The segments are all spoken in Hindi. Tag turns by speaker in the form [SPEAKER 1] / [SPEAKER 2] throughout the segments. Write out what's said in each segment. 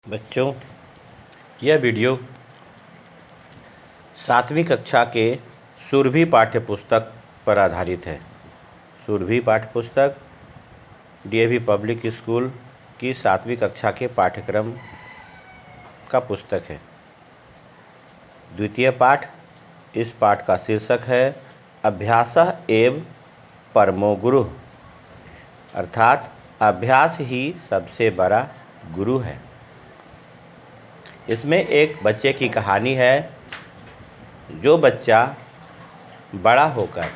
[SPEAKER 1] बच्चों, यह वीडियो 7वीं कक्षा के सुरभि पाठ्यपुस्तक पर आधारित है। सुरभि पाठ्यपुस्तक डीएवी पब्लिक स्कूल की 7वीं कक्षा के पाठ्यक्रम का पुस्तक है। द्वितीय पाठ, इस पाठ का शीर्षक है अभ्यासः एव परमो गुरुः, अर्थात अभ्यास ही सबसे बड़ा गुरु है। इसमें एक बच्चे की कहानी है। जो बच्चा बड़ा होकर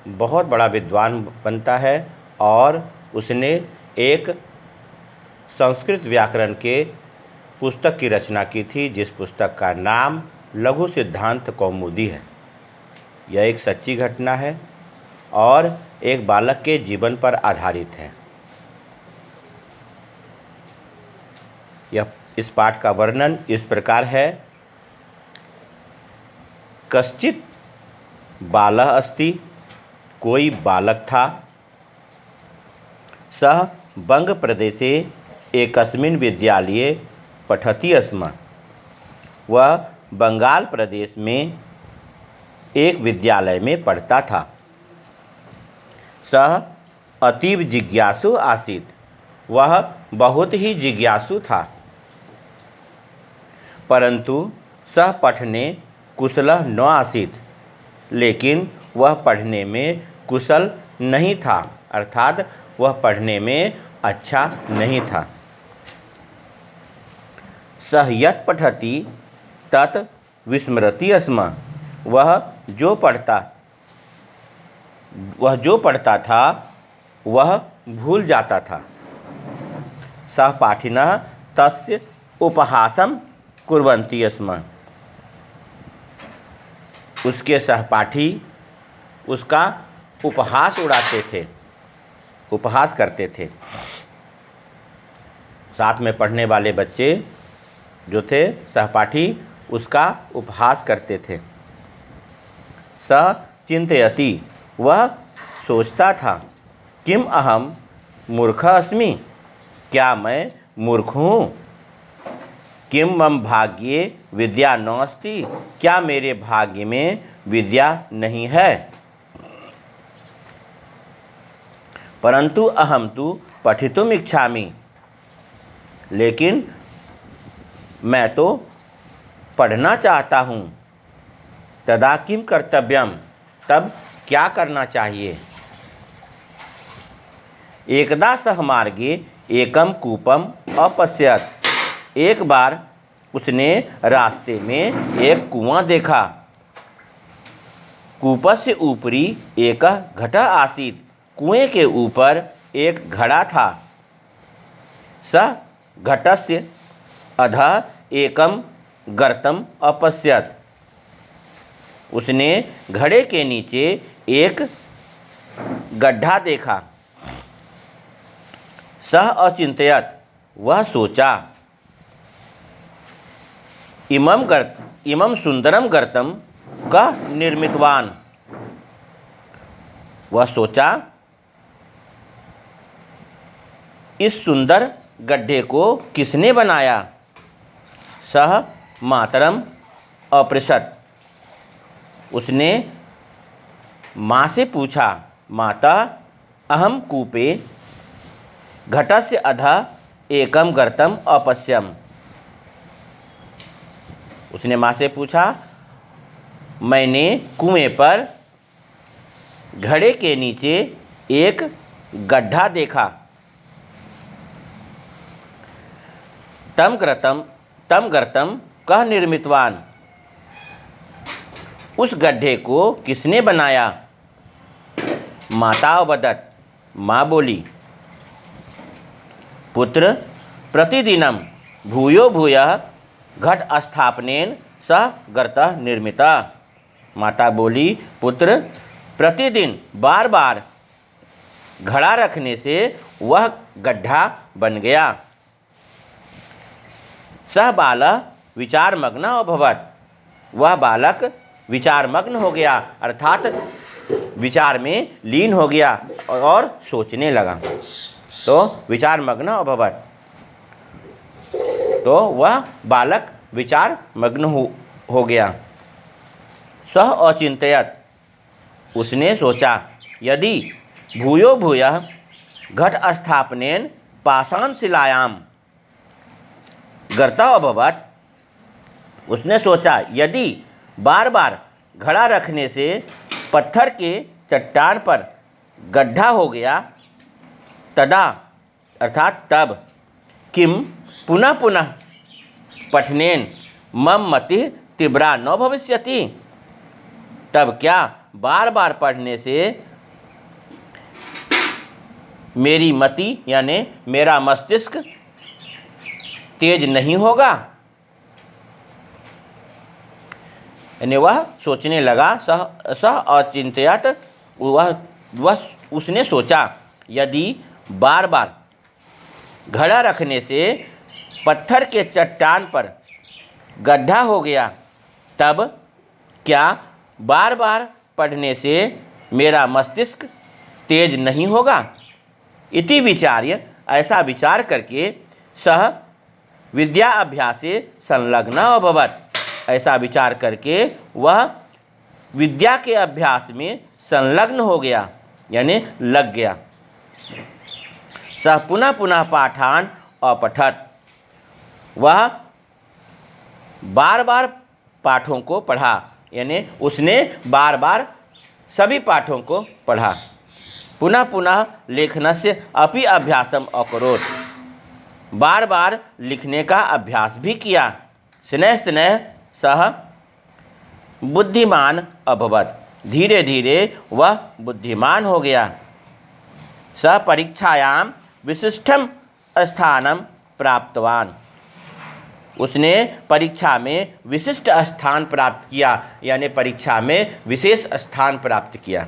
[SPEAKER 1] बहुत बड़ा विद्वान बनता है और उसने एक संस्कृत व्याकरण के पुस्तक की रचना की थी, जिस पुस्तक का नाम लघु सिद्धांत कौमुदी है। यह एक सच्ची घटना है और एक बालक के जीवन पर आधारित है। इस पाठ का वर्णन इस प्रकार है। कश्चित् बालः अस्ति, कोई बालक था। सः बंग प्रदेशे एकस्मिन् विद्यालये पठति स्म। वह बंगाल प्रदेश में एक विद्यालय में पढ़ता था। सः अतीव जिज्ञासु आसीत्, वह बहुत ही जिज्ञासु था। परंतु सः पठने कुशलः न आसीत्, लेकिन वह पढ़ने में कुशल नहीं था, अर्थात वह पढ़ने में अच्छा नहीं था। सः यत् पठति तत् विस्मरति स्म। वह जो पढ़ता था वह भूल जाता था। सहपाठिनः तस्य उपहासं कुर्वन्ति स्म। उसके सहपाठी उसका उपहास उड़ाते थे, उपहास करते थे। साथ में पढ़ने वाले बच्चे जो थे, सहपाठी, उसका उपहास करते थे। सः चिन्तयति, वह सोचता था, किम अहम मूर्खः अस्मि, क्या मैं मूर्ख हूँ। किम मम भाग्ये विद्या नास्ति, क्या मेरे भाग्य में विद्या नहीं है। परंतु अहम तु पठितुम इच्छामि, लेकिन मैं तो पढ़ना चाहता हूँ। तदा किम कर्तव्यम, तब क्या करना चाहिए। एकदा सः मार्गे एकम कूपम अपश्यत्। एक बार उसने रास्ते में एक कुआं देखा। कूपस्य उपरि एकः घटः आसीत्, कुएं के ऊपर एक घड़ा था। सः घटस्य अधः एकं गर्तम् अपश्यत्। उसने घड़े के नीचे एक गड्ढा देखा। सः अचिन्तयत्, वह सोचा, इमं सुंदरम गर्तम कः निर्मितवान। वह सोचा, इस सुंदर गड्ढे को किसने बनाया। सः मातरम अपृच्छत्। उसने माँ से पूछा, माता, अहम कूपे घटस्य अधः एकम गर्तम अपश्यम्। उसने माँ से पूछा, मैंने कुएं पर घड़े के नीचे एक गड्ढा देखा। तम गर्तम कः निर्मितवान। उस गड्ढे को किसने बनाया। माता अवदत्, माँ बोली, पुत्र, प्रतिदिनं भूयो भूयः घट स्थापनेन सः गर्तः निर्मितः। माता बोली, पुत्र, प्रतिदिन बार बार घड़ा रखने से वह गड्ढा बन गया। सः बालः विचारमग्न अभवत्। वह बालक विचारमग्न हो गया, अर्थात विचार में लीन हो गया और सोचने लगा। तो विचारमग्न अभवत्। तो वह बालक विचार मग्न हो गया। सः अचिंतयत्, उसने सोचा, यदि भूयो भूयः घट स्थापनेन पाषाणशिलायां गर्तः अभवत्, उसने सोचा यदि बार बार घड़ा रखने से पत्थर के चट्टान पर गड्ढा हो गया, तदा अर्थात तब, किम पुनः पुनः पठनेन मम मतिः तीव्रा न भविष्यति, तब क्या बार बार पढ़ने से मेरी मति यानी मेरा मस्तिष्क तेज नहीं होगा। यानी वह सोचने लगा, सह अचिंतयत्, वह उसने सोचा यदि बार बार घड़ा रखने से पत्थर के चट्टान पर गड्ढा हो गया, तब क्या बार बार पढ़ने से मेरा मस्तिष्क तेज नहीं होगा। इति विचार्य, ऐसा विचार करके सह विद्या अभ्यासे संलग्न अभवत्, ऐसा विचार करके वह विद्या के अभ्यास में संलग्न हो गया यानी लग गया। सह पुनः पुनः पाठान अपठत्, वह बार बार पाठों को पढ़ा यानी उसने बार बार सभी पाठों को पढ़ा। पुनः पुनः लेखनस्य अपि अभ्यासम अकरोत्, बार बार लिखने का अभ्यास भी किया। स्नेह स्नेह सह बुद्धिमान अभवत्, धीरे धीरे वह बुद्धिमान हो गया। सह परीक्षायां विशिष्टम स्थानम प्राप्तवान, उसने परीक्षा में विशिष्ट स्थान प्राप्त किया यानी परीक्षा में विशेष स्थान प्राप्त किया।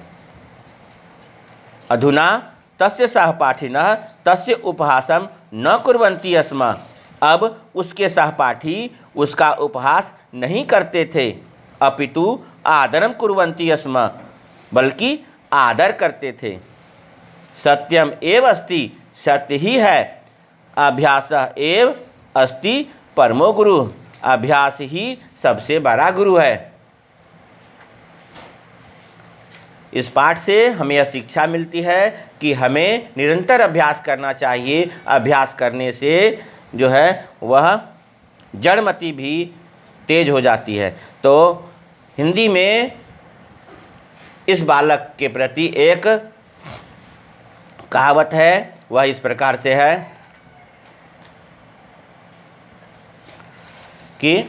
[SPEAKER 1] अधुना तस्य सहपाठिनः तस्य उपहासं न कुर्वन्ति स्म, अब उसके सहपाठी उसका उपहास नहीं करते थे, अपितु आदरं कुर्वन्ति स्म, बल्कि आदर करते थे। सत्यम एव अस्ति, सत्य ही है। अभ्यासः एव अस्ति परमो गुरु, अभ्यास ही सबसे बड़ा गुरु है। इस पाठ से हमें यह शिक्षा मिलती है कि हमें निरंतर अभ्यास करना चाहिए। अभ्यास करने से जो है वह जड़मति भी तेज हो जाती है। तो हिंदी में इस बालक के प्रति एक कहावत है, वह इस प्रकार से है कि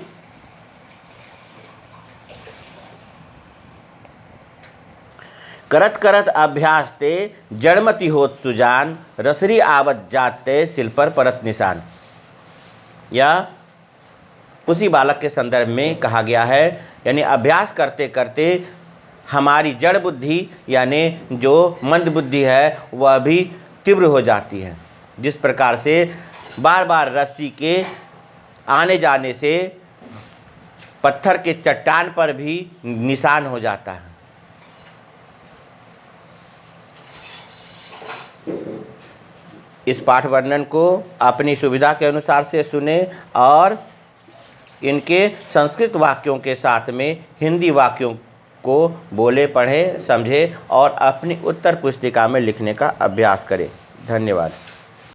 [SPEAKER 1] करत करत अभ्यास ते जड़मति होत सुजान, रसरी आवत जाते सिल पर परत निशान। यह उसी बालक के संदर्भ में कहा गया है, यानी अभ्यास करते करते हमारी जड़ बुद्धि यानी जो मंद बुद्धि है वह भी तीव्र हो जाती है। जिस प्रकार से बार बार रस्सी के आने जाने से पत्थर के चट्टान पर भी निशान हो जाता है। इस पाठ वर्णन को अपनी सुविधा के अनुसार से सुने और इनके संस्कृत वाक्यों के साथ में हिंदी वाक्यों को बोले, पढ़े, समझे और अपनी उत्तर पुस्तिका में लिखने का अभ्यास करें। धन्यवाद।